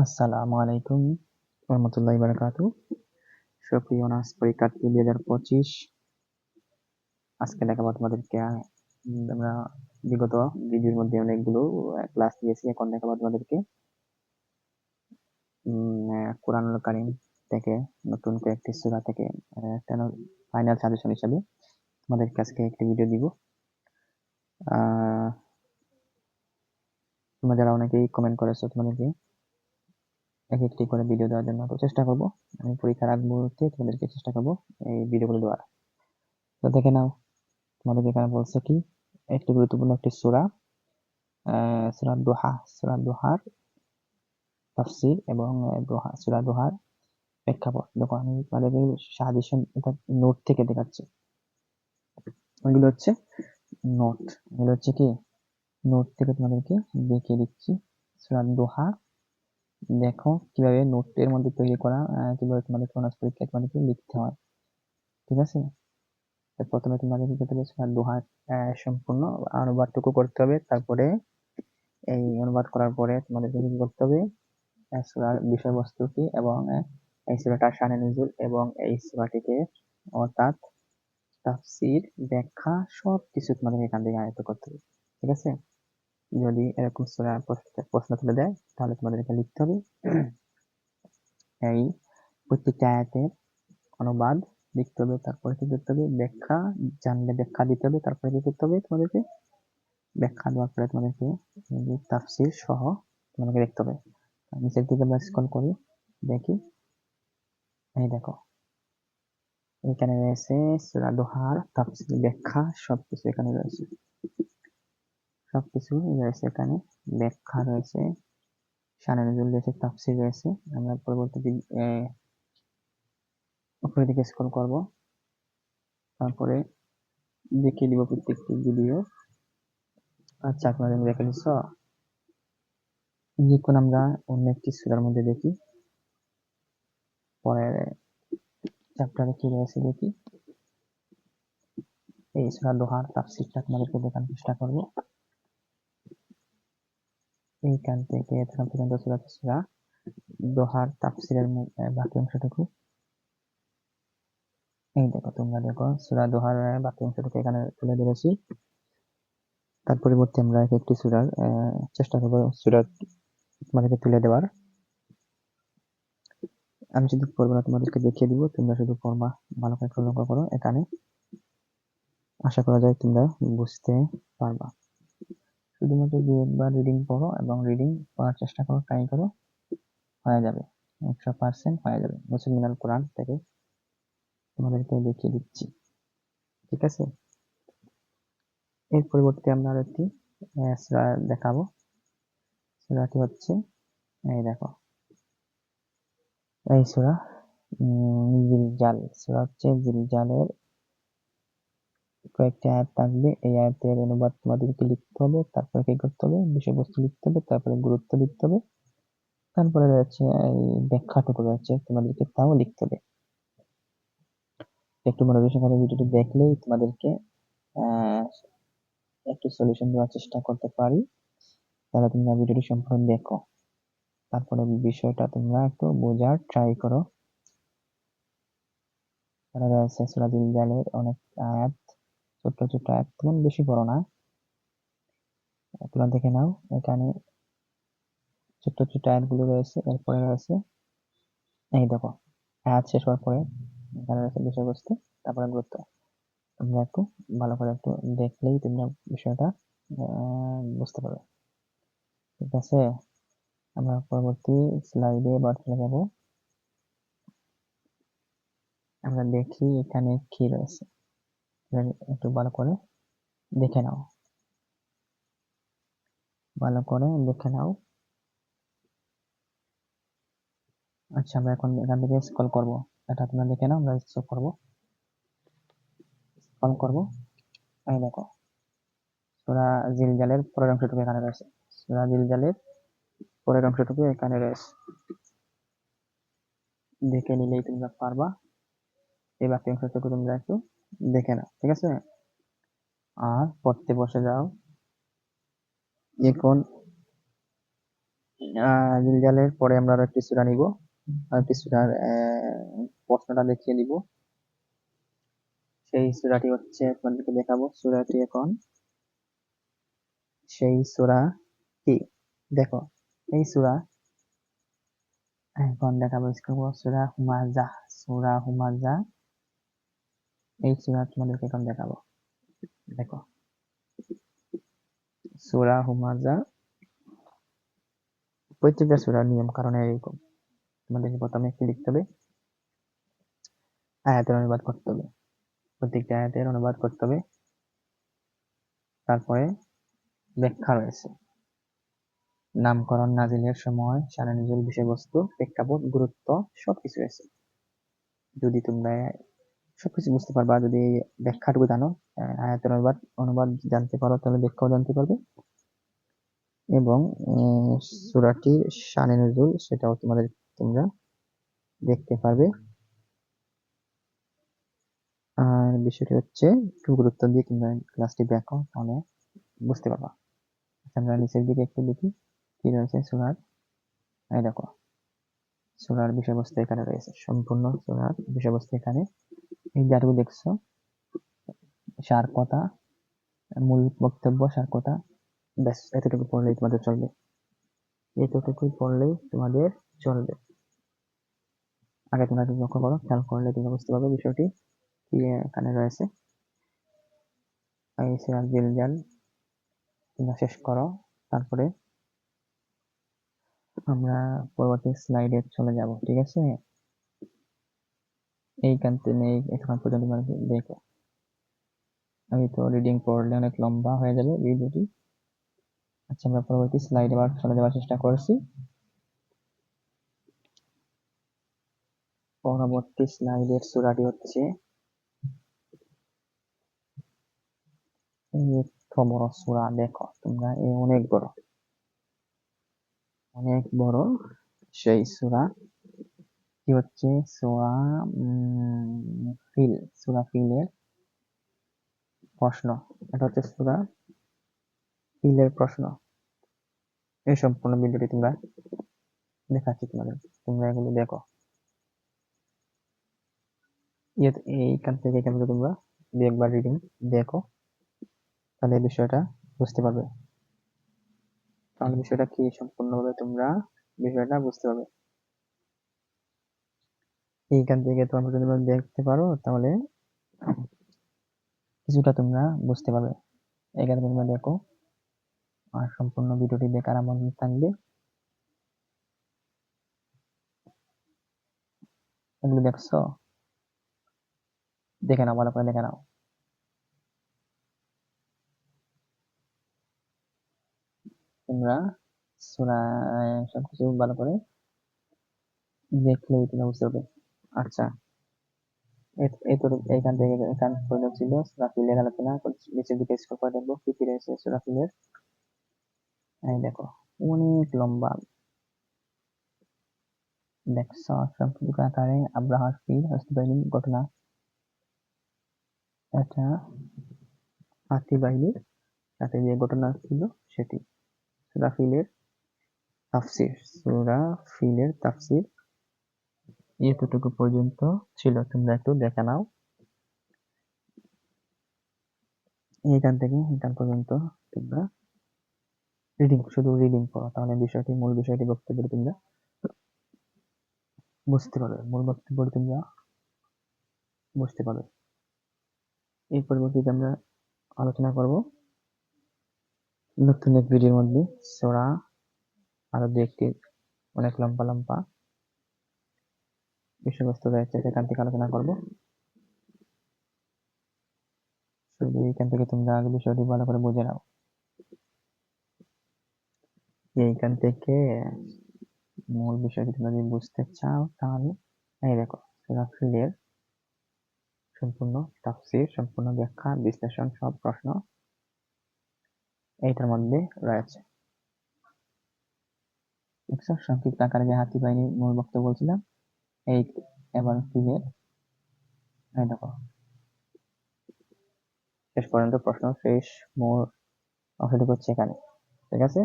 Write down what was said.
আসসালামু আলাইকুম রহমতুল্লাহি বারাকাতু। সুপ্রিয় অনার্স পরীক্ষার্থী 2025, আজকে দেখাবো তোমাদেরকে। আমরা বিগত ভিডিওর মধ্যে অনেকগুলো ক্লাস দিয়েছি। এখন দেখাবো তোমাদেরকে কোরআনুল কারীম থেকে নতুন কয়েকটি সূরা থেকে ফাইনাল সাজেশন হিসেবে তোমাদেরকে আজকে একটি ভিডিও দিব। তোমরা যারা অনেকেই কমেন্ট করেছো, তোমাদেরকে এক একটি করে ভিডিও দেওয়ার জন্য তো চেষ্টা করবো। আমি পরীক্ষার আগ মুহূর্তে তোমাদেরকে চেষ্টা করবো এই ভিডিওগুলো দেওয়ার। তো দেখে নাও, তোমাদেরকে এখানে বলছে কি, একটি গুরুত্বপূর্ণ একটি সূরা, সূরা দোহা, সূরা দোহার তাফসীর এবং সূরা দোহার প্রেক্ষাপট। দেখো, আমি তোমাদেরকে সাজেশন এটা নোট থেকে দেখাচ্ছি। এগুলো হচ্ছে নোট, এগুলো হচ্ছে কি নোট থেকে তোমাদেরকে দেখিয়ে দিচ্ছি। সূরা দোহা দেখো কিভাবে নোটের মধ্যে তৈরি করা, কিভাবে তোমাদেরকে অনার্স পরীক্ষায় তোমাদেরকে লিখতে হয়। ঠিক আছে, প্রথমে তোমাদের কি করতে হবে, সূরা দোহার সম্পূর্ণ অনুবাদটুকু করতে হবে। তারপরে এই অনুবাদ করার পরে তোমাদেরকে কি করতে হবে, সূরার বিষয়বস্তু কি এবং এই সূরাটার শানে নুজুল এবং এই সূরাটিকে অর্থাৎ তাফসীর, ব্যাখ্যা সবকিছু তোমাদের এখান থেকে আয়ত্ত করতে হবে। ঠিক আছে, যদি এরকম সূরা প্রশ্ন তুলে দেয় তাহলে তোমাদেরকে লিখতে হবে এই প্রত্যেকটা আয়াতের অনুবাদ লিখতে হবে। তারপরে কি করতে হবে, ব্যাখ্যা জানলে ব্যাখ্যা দিতে হবে। তারপরে কি করতে হবে, তোমাদেরকে ব্যাখ্যা দেওয়ার পরে তোমাদেরকে তাফসীর সহ তোমাদেরকে লিখতে হবে। নিচের দিকে আমরা স্ক্রল করি, দেখি, এই দেখো এখানে রয়েছে সূরা দোহার তাফসীর, ব্যাখ্যা সবকিছু এখানে রয়েছে। সবকিছু রয়েছে এখানে, ব্যাখ্যা রয়েছে, শানে নুজুল রয়েছে, তাফসীর রয়েছে। আমরা পরবর্তী উপরের দিকে স্ক্রল করব, তারপরে দেখিয়ে দিব প্রত্যেকটি ভিডিও। আচ্ছা, আপনারা দেখে নিচ্ছ। এখন আমরা অন্য একটি সূরার মধ্যে দেখি, পরের চ্যাপ্টারে কি রয়েছে দেখি। এই সূরা দোহার তাফসীরটা তোমাদেরকে দেখানোর চেষ্টা করব। এইখান থেকে এখান পর্যন্ত সূরা দোহার তাফসীরের বাকি অংশটুকু। এই দেখো, তোমরা দেখো সূরা দোহার বাকি অংশটুকু এখানে তুলে ধরেছি। তার পরিবর্তে আমরা একটি সূরার চেষ্টা করবো সূরা তোমাদেরকে তুলে দেওয়ার। আমি শুধু পড়বো না, তোমাদেরকে দেখিয়ে দিব, তোমরা শুধু পড়বা, ভালো করে লক্ষ্য করো। এখানে আশা করা যায় তোমরা বুঝতে পারবা। শুধুমাত্র 2-1 বার রিডিং পড়ো এবং রিডিং পড়ার চেষ্টা করো, ট্রাই করো, হয়ে যাবে, 100% হয়ে যাবে। মুসলিম মিনাল কোরআন থেকে তোমাদেরকে দেখিয়ে দিচ্ছি। ঠিক আছে, এর পরিবর্তে আমরা আরেকটি সূরা দেখাবো। সূরাটি হচ্ছে, এই দেখো, এই সূরা জিলজাল। সূরা হচ্ছে জিলজালের কয়েকটি আয়াত থাকবে। এই আয়াতের অনুবাদ তোমাদেরকে লিখতে হবে। তারপরে কি করতে হবে, বিষয়বস্তু লিখতে হবে। তারপরে গুরুত্ব লিখতে হবে। তারপরে রয়েছে এই ব্যাখ্যাটুকু রয়েছে, তোমাদেরকে তাও লিখতে হবে। একটু মনোযোগ সহকারে ভিডিওটি দেখলেই তোমাদেরকে একটু সলিউশন দেওয়ার চেষ্টা করতে পারি। তাহলে তোমরা ভিডিওটি সম্পূর্ণ দেখো, তারপরে বিষয়টা তোমরা একটু বোঝার ট্রাই করো। তাহলে রয়েছে সূরা জিলজালের অনেক আয়াত, ছোট্ট ছোট্ট আয়াত, তেমন বেশি বড় না। তোমরা দেখে নাও, এখানে ছোট্ট ছোট্ট আয়াতগুলো রয়েছে। এরপরে রয়েছে, এই দেখো, আয়াত শেষ হওয়ার পরে এখানে রয়েছে বিষয়বস্তু, তারপরে গুরুত্ব। তোমরা একটু ভালো করে একটু দেখলেই তোমরা বিষয়টা বুঝতে পারবে। ঠিক আছে, আমরা পরবর্তী স্লাইডে এবার চলে যাব। আমরা দেখি এখানে কি রয়েছে, একটু ভালো করে দেখে নাও, ভালো করে দেখে নাও। আচ্ছা, আমরা এখন এখান থেকে স্ক্রল করব, এটা তোমরা দেখে নাও। আমরা স্ক্রল করব। এই দেখো, সূরা জিলজালের পরের অংশটুকু এখানে রয়েছে। সূরা জিলজালের পরের অংশটুকু এখানে রয়েছে, দেখে নিলেই তোমরা পারবা। এই বাকি অংশটুকু তোমরা একটু দেখে নাও। ঠিক আছে, আর পড়তে বসে যাও। এখন জিলজালের পরে আমরা আরো একটি সূরা নিব, আর একটি সূরার প্রশ্নটা দেখিয়ে দিব। সেই সূরাটি হচ্ছে আপনাদেরকে দেখাবো। সূরাটি এখন সেই সূরা কি দেখো, এই সূরা এখন দেখাবো সূরা হুমাযা। সূরা হুমাযা, এই সূরা তোমাদেরকে এখন দেখাবো। দেখো সূরা হুমাযা, প্রত্যেকটা সূরার নিয়ম কারণ এরকম। তোমাদেরকে প্রথমে কি লিখতে হবে, আয়াতের অনুবাদ করতে হবে, প্রত্যেকটা আয়াতের অনুবাদ করতে হবে। তারপরে ব্যাখ্যা রয়েছে, নামকরণ, নাজিলের সময়, শানে নুজুল, বিষয়বস্তু, প্রেক্ষাপট, গুরুত্ব, সবকিছু রয়েছে। যদি তোমরা সবকিছু বুঝতে পারবা, যদি ব্যাখ্যাটুকু জানো, আয়াতের অনুবাদ জানতে পারো, তাহলে ব্যাখ্যাও জানতে পারবে। এবং সূরাটির শানে নুজুল সেটাও তোমরা দেখতে পারবে। আর বিষয়টি হচ্ছে একটু গুরুত্ব দিয়ে তোমরা ক্লাসটি দেখো, তাহলে বুঝতে পারবা। আমরা নিচের দিকে একটু দেখি কি রয়েছে সূরার। এই দেখো সূরার বিষয়বস্তু এখানে রয়েছে, সম্পূর্ণ সূরার বিষয়বস্তু এখানে। এই যাটুকু দেখছো, সার কথা, মূল বক্তব্য, সার কথা, ব্যাস এতটুকু পড়লেই তোমাদের চলবে, এতটুকু পড়লেই তোমাদের চলবে। আগে তোমরা একটু লক্ষ্য করো, খেয়াল করলে তোমরা বুঝতে পারবে বিষয়টি কি এখানে রয়েছে। এই সূরা জিলজাল তোমরা শেষ করো, তারপরে আমরা পরবর্তী স্লাইডে চলে যাব, ঠিক আছে? এইখান থেকে এখন পর্যন্ত দেখো, আমি তো রিডিং পড়লে অনেক লম্বা হয়ে যাবে ভিডিওটি। আচ্ছা, আমরা পরবর্তী স্লাইডে আবার চলে যাওয়ার চেষ্টা করছি। পরবর্তী স্লাইডের সূরাটি হচ্ছে এত বড় সূরা, দেখো তোমরা, অনেক বড় সেই সূরা কি হচ্ছে সূরা ফিল। সূরা ফিলের প্রশ্ন, এটা হচ্ছে সূরা ফিলের প্রশ্ন। এই সম্পূর্ণ ভিডিওটি তোমরা দেখাচ্ছি তোমাদের, তোমরা এগুলো দেখো। এইখান থেকে তোমরা একবার রিডিং দেখো, তাহলে বিষয়টা বুঝতে পারবে। তাহলে বিষয়টা কি সম্পূর্ণভাবে তোমরা বিষয়টা বুঝতে পারবে। এইখান থেকে তোমরা যদি দেখতে পারো, তাহলে কিছুটা তোমরা বুঝতে পারবে। এখানে তোমরা দেখো, আর সম্পূর্ণ ভিডিওটি দেখার আমন্ত্রণ থাকবে। এগুলো দেখছো, দেখে নাও, ভালো করে দেখে নাও। তোমরা সূরা সবকিছু ভালো করে দেখলেই তোমরা বুঝতে পারবে। আচ্ছা, এইখান থেকে এখান পর্যন্ত ছিল সূরা ফিলের আলোচনা। নিচের দিকে স্ক্রল করে দেখবো কি কি রয়েছে সূরা ফিলের। এই দেখো অনেক লম্বা, দেখছো সংক্ষিপ্ত আকারে আব্রাহার ফিল হস্তবাহিনীর ঘটনা। এটা হাতি বাহিনীর সাথে যে ঘটনা ছিল সেটি। সূরা ফিলের তাফসীর, সূরা ফিলের তাফসীর এতটুকু পর্যন্ত ছিল, তোমরা একটু দেখে নাও। এখান থেকে এখান পর্যন্ত তোমরা শুধু রিডিং করো, তাহলে মূল বিষয়টি বক্তব্য তোমরা বুঝতে পারবে, মূল বক্তব্য তোমরা বুঝতে পারবে। এই পরবর্তীতে আমরা আলোচনা করব নতুন এক ভিডিওর মধ্যে সূরা আরো একটি অনেক লম্বা বিষয়বস্তু রয়েছে, সেখান থেকে আলোচনা করব। শুধু এইখান থেকে তোমরা আগে বিষয়টি ভালো করে বুঝে নাও। এইখান থেকে মূল বিষয়টি তোমরা যদি বুঝতে চাও, তাহলে এই দেখো সূরা ফিলের সম্পূর্ণ তাফসীর, সম্পূর্ণ ব্যাখ্যা, বিশ্লেষণ, সব প্রশ্ন এইটার মধ্যে রয়েছে। সংক্ষিপ্ত আকারে যে হাতি বাহিনীর মূল বক্তব্য বলছিলাম, এই এবার ফিলের এই দেখো শেষ পর্যন্ত প্রশ্ন শেষ মূল অংশটুকু হচ্ছে এখানে, ঠিক আছে?